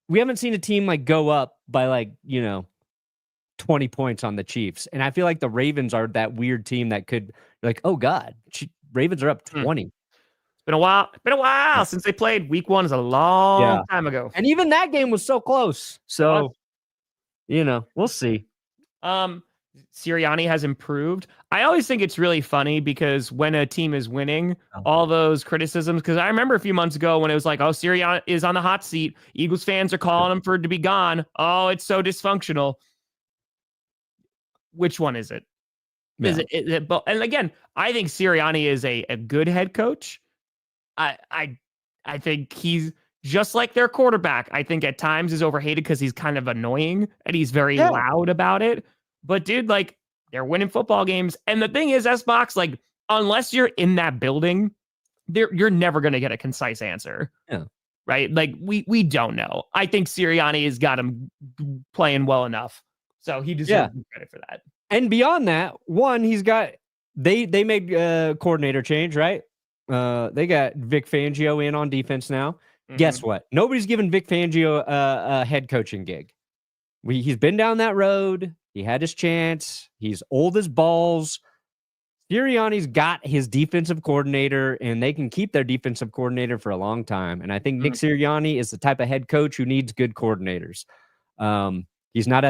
we haven't seen a team go up by 20 points on the Chiefs. And I feel like the Ravens are that weird team that could oh God, Ravens are up 20. It's been a while since they played. Week 1 is a long time ago. And even that game was so close. So, we'll see. Sirianni has improved. I always think it's really funny because when a team is winning, all those criticisms, because I remember a few months ago when it was like, oh, Sirianni is on the hot seat. Eagles fans are calling him for it to be gone. Oh, it's so dysfunctional. Which one is it? Yeah. Is it and again, I think Sirianni is a good head coach. I think he's just like their quarterback. I think at times is overhated because he's kind of annoying and he's very loud about it. But dude, they're winning football games. And the thing is, S-Box, unless you're in that building, you're never going to get a concise answer. Yeah. Right? We don't know. I think Sirianni has got him playing well enough. So he deserves credit for that. And beyond that, one, he's got they made a coordinator change, right? They got Vic Fangio in on defense now. Mm-hmm. Guess what? Nobody's given Vic Fangio a head coaching gig. He's been down that road. He had his chance. He's old as balls. Sirianni's got his defensive coordinator, and they can keep their defensive coordinator for a long time. And I think Nick Sirianni is the type of head coach who needs good coordinators. He's not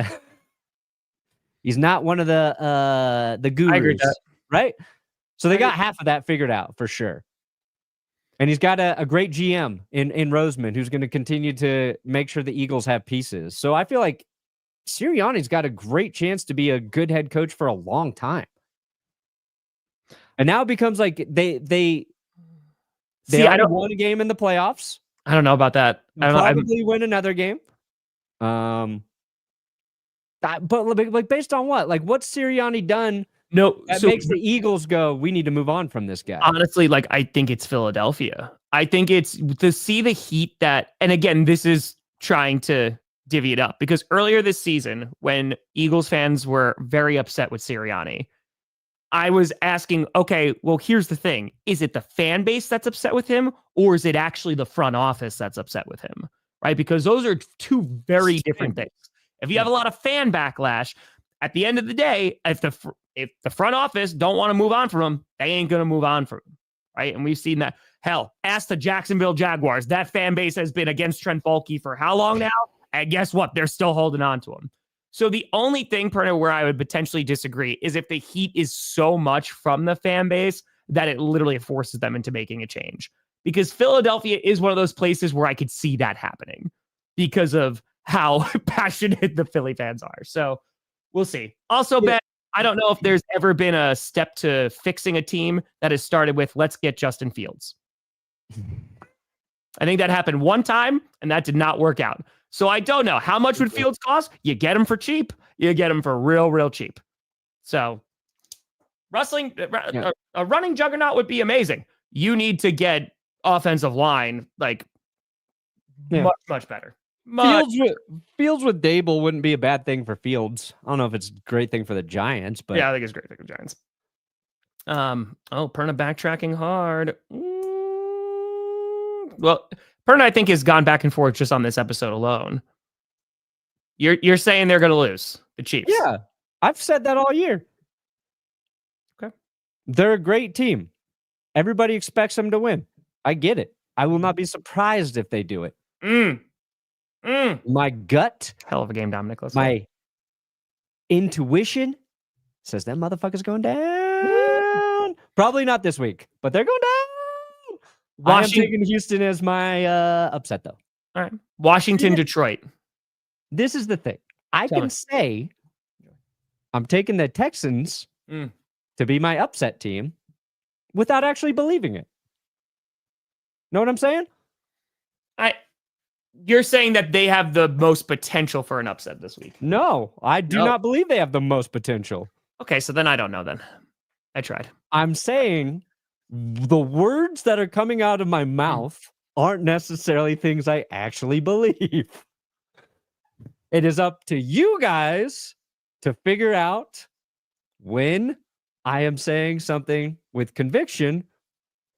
one of the gurus, I agree with that. right? So they got half of that figured out for sure. And he's got a great GM in Roseman who's going to continue to make sure the Eagles have pieces. So I feel like Sirianni's got a great chance to be a good head coach for a long time. And now it becomes they won a game in the playoffs. I don't know about that. I don't know. Probably win another game. But based on what? What's Sirianni done? No, that makes the Eagles go, we need to move on from this guy. Honestly, I think it's Philadelphia. I think it's to see the heat that, and again, this is trying to divvy it up because earlier this season, when Eagles fans were very upset with Sirianni, I was asking, okay, well, here's the thing. Is it the fan base that's upset with him, or is it actually the front office that's upset with him? Right? Because those are two very different things. If you have a lot of fan backlash, at the end of the day, if the front office don't want to move on from him, they ain't going to move on from him, right? And we've seen that. Hell, ask the Jacksonville Jaguars. That fan base has been against Trent Baalke for how long now? And guess what? They're still holding on to him. So the only thing, Perna, where I would potentially disagree is if the heat is so much from the fan base that it literally forces them into making a change. Because Philadelphia is one of those places where I could see that happening because of how passionate the Philly fans are. So we'll see. Also, Ben, I don't know if there's ever been a step to fixing a team that has started with, let's get Justin Fields. I think that happened one time, and that did not work out. So I don't know. How much would Fields cost? You get him for cheap. You get him for real, real cheap. So a running juggernaut would be amazing. You need to get offensive line much, much better. Fields with Dable wouldn't be a bad thing for Fields. I don't know if it's a great thing for the Giants, but yeah, I think it's a great thing for the Giants. Perna backtracking hard. Well, Perna, I think, has gone back and forth just on this episode alone. You're saying they're going to lose the Chiefs? Yeah, I've said that all year. Okay, they're a great team. Everybody expects them to win. I get it. I will not be surprised if they do it. My gut, Hell of a game, Dominic. Let's go. my intuition says that motherfucker's going down. Probably not this week, but they're going down. I am taking Houston as my upset, though. All right. Washington, Detroit. This is the thing. I can say I'm taking the Texans to be my upset team without actually believing it. Know what I'm saying? You're saying that they have the most potential for an upset this week. No, I do not believe they have the most potential. Okay, so then I don't know then. I tried. I'm saying the words that are coming out of my mouth aren't necessarily things I actually believe. It is up to you guys to figure out when I am saying something with conviction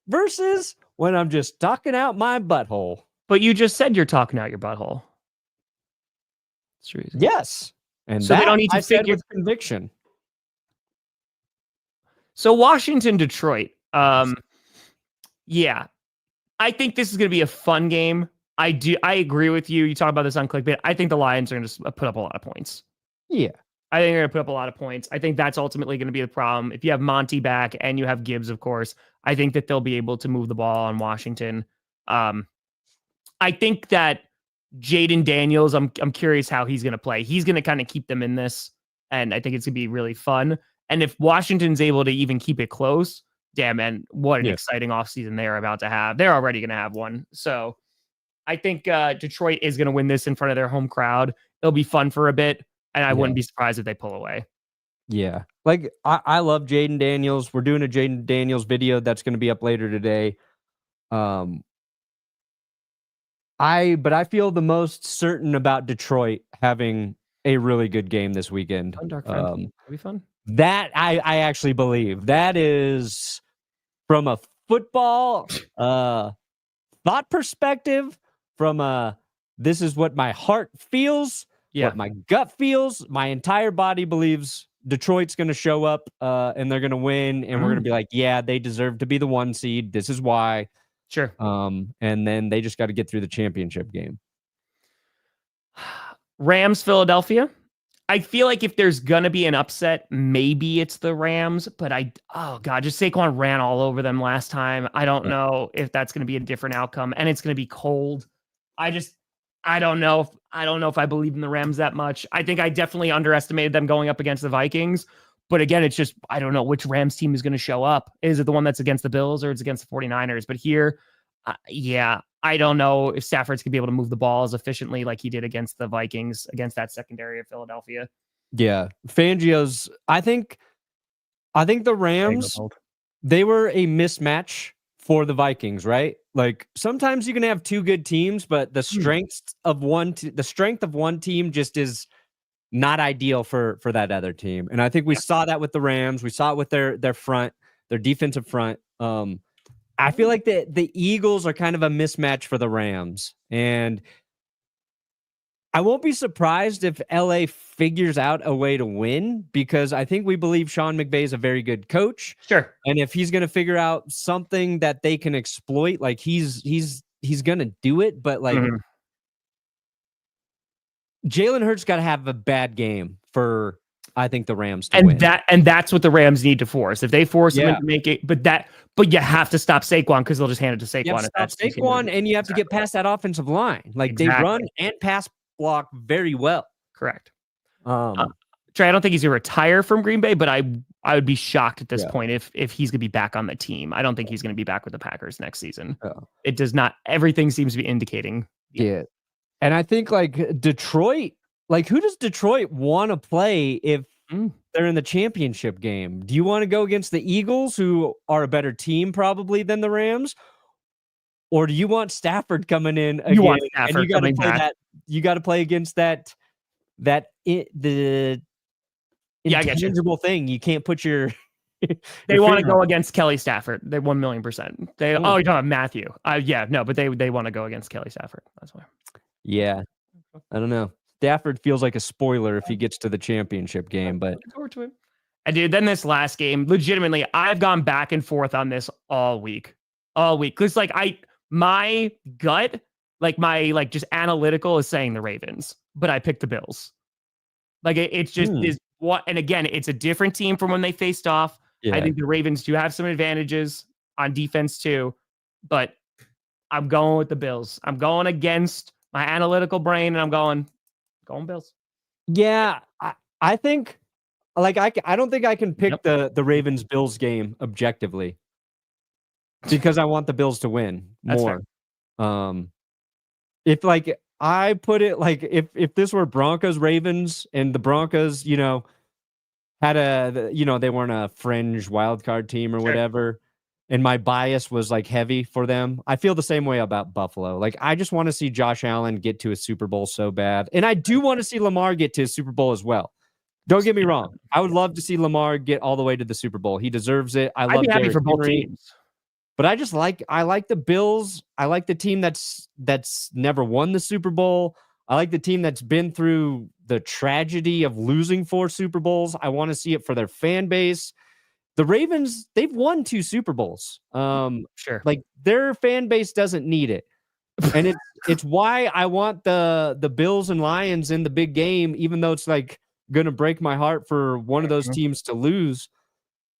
versus when I'm just talking out my butthole. But you just said you're talking out your butthole. That's true. Yes. And so they don't need to figure with conviction. So Washington, Detroit. Yeah. I think this is going to be a fun game. I agree with you. You talk about this on Clickbait. I think the Lions are going to put up a lot of points. Yeah. I think they're going to put up a lot of points. I think that's ultimately going to be the problem. If you have Monty back and you have Gibbs, of course, I think that they'll be able to move the ball on Washington. I think that Jayden Daniels, I'm curious how he's going to play. He's going to kind of keep them in this, and I think it's going to be really fun. And if Washington's able to even keep it close, damn, man, what an exciting offseason they're about to have. They're already going to have one. So I think Detroit is going to win this in front of their home crowd. It'll be fun for a bit, and I wouldn't be surprised if they pull away. Yeah. Like, I love Jayden Daniels. We're doing a Jayden Daniels video that's going to be up later today. But I feel the most certain about Detroit having a really good game this weekend. It'll be fun. That I actually believe. That is from a football thought perspective, from this is what my heart feels, what my gut feels. My entire body believes Detroit's going to show up and they're going to win, and we're going to be like, yeah, they deserve to be the 1 seed. This is why. Sure. And then they just got to get through the championship game. Rams, Philadelphia. I feel like if there's going to be an upset, maybe it's the Rams, but just Saquon ran all over them last time. I don't know if that's going to be a different outcome, and it's going to be cold. I don't know if I believe in the Rams that much. I think I definitely underestimated them going up against the Vikings. But again, it's just, I don't know which Rams team is going to show up. Is it the one that's against the Bills or it's against the 49ers? But here, I don't know if Stafford's going to be able to move the ball as efficiently like he did against the Vikings, against that secondary of Philadelphia. Yeah. Fangio's, I think the Rams, they were a mismatch for the Vikings, right? Like, sometimes you can have two good teams, but the strength of one team just is not ideal for that other team. And I think we saw that with the Rams. We saw it with their front, their defensive front. I feel like the Eagles are kind of a mismatch for the Rams. And I won't be surprised if LA figures out a way to win, because I think we believe Sean McVay is a very good coach. Sure. And if he's going to figure out something that they can exploit, like he's going to do it. But like, Jalen Hurts got to have a bad game for, I think, the Rams to win. And that's what the Rams need to force. If they force him to make it, but you have to stop Saquon, because they'll just hand it to Saquon. You have to stop Saquon, and you have to get past that offensive line. Like, they run and pass block very well. Correct. Trey, I don't think he's going to retire from Green Bay, but I would be shocked at this point if he's going to be back on the team. I don't think he's going to be back with the Packers next season. It does not. Everything seems to be indicating. Yeah. And I think, like, Detroit, like, who does Detroit want to play if they're in the championship game? Do you want to go against the Eagles, who are a better team probably than the Rams? Or do you want Stafford coming in again? You want Stafford and you got to coming play back. You got to play against the intangible thing. You can't put your they want to go against Kelly Stafford. They 1,000,000%. They you're talking about Matthew. But they want to go against Kelly Stafford. That's why. Yeah. I don't know. Stafford feels like a spoiler if he gets to the championship game, but looking forward to it. And dude, then this last game, legitimately, I've gone back and forth on this all week. Because like my gut my just analytical is saying the Ravens, but I picked the Bills. Like it's just is what, and again, it's a different team from when they faced off. Yeah. I think the Ravens do have some advantages on defense too, but I'm going with the Bills. I'm going against my analytical brain, and I'm going Bills. Yeah, I think like I don't think I can pick the Ravens Bills game objectively because I want the Bills to win more. If like I put it like if this were Broncos Ravens and the Broncos, had they weren't a fringe wild card team or whatever, and my bias was like heavy for them. I feel the same way about Buffalo. Like I just want to see Josh Allen get to a Super Bowl so bad. And I do want to see Lamar get to a Super Bowl as well. Don't get me wrong. I would love to see Lamar get all the way to the Super Bowl. He deserves it. I'd be happy for both teams. But I like the Bills. I like the team that's never won the Super Bowl. I like the team that's been through the tragedy of losing 4 Super Bowls. I want to see it for their fan base. The Ravens, they've won 2 Super Bowls. Sure. Like their fan base doesn't need it. And it's why I want the Bills and Lions in the big game, even though it's like going to break my heart for one of those teams to lose.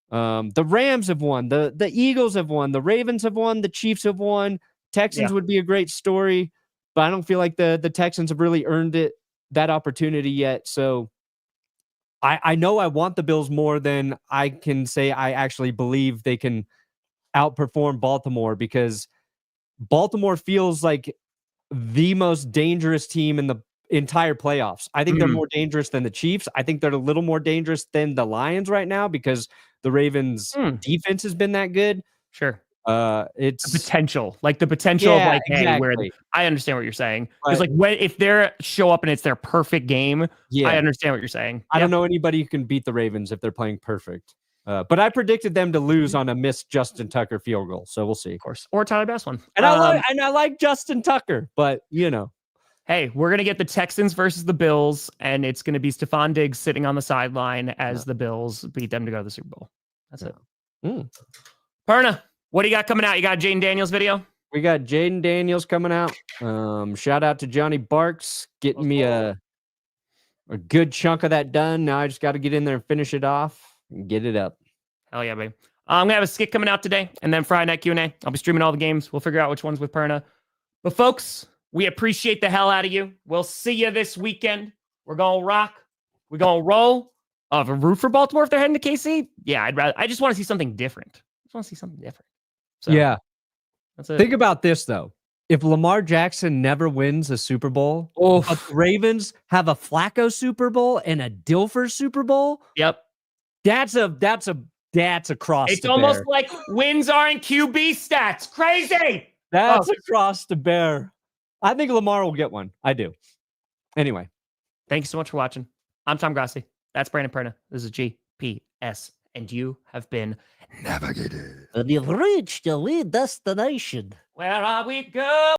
The Rams have won, the Eagles have won, the Ravens have won, the Chiefs have won. Texans would be a great story, but I don't feel like the Texans have really earned that opportunity yet. So I know I want the Bills more than I can say I actually believe they can outperform Baltimore, because Baltimore feels like the most dangerous team in the entire playoffs. I think they're more dangerous than the Chiefs. I think they're a little more dangerous than the Lions right now because the Ravens defense has been that good. Sure. It's the potential of like, hey, exactly. where I understand what you're saying. Because like if they show up and it's their perfect game, I understand what you're saying. I don't know anybody who can beat the Ravens if they're playing perfect. But I predicted them to lose on a missed Justin Tucker field goal, so we'll see. Of course, or Tyler Bass one. And I like Justin Tucker, but hey, we're gonna get the Texans versus the Bills, and it's gonna be Stephon Diggs sitting on the sideline as the Bills beat them to go to the Super Bowl. That's it. Perna, what do you got coming out? You got a Jayden Daniels video? We got Jayden Daniels coming out. Shout out to Johnny Barks getting me a good chunk of that done. Now I just got to get in there and finish it off and get it up. Hell yeah, baby. I'm gonna have a skit coming out today, and then Friday night Q&A. I'll be streaming all the games. We'll figure out which ones with Perna. But folks, we appreciate the hell out of you. We'll see you this weekend. We're gonna rock. We're gonna roll. Root for Baltimore if they're heading to KC. Yeah, I just want to see something different. So, yeah. That's it. Think about this though. If Lamar Jackson never wins a Super Bowl, but the Ravens have a Flacco Super Bowl and a Dilfer Super Bowl. Yep. That's across. It's the almost bear. like wins aren't QB stats. Crazy. That's across the bear. I think Lamar will get one. I do. Anyway. Thank you so much for watching. I'm Tom Grossi. That's Brandon Perna. This is GPS. And you have been navigated. And you've reached your destination. Where are we going?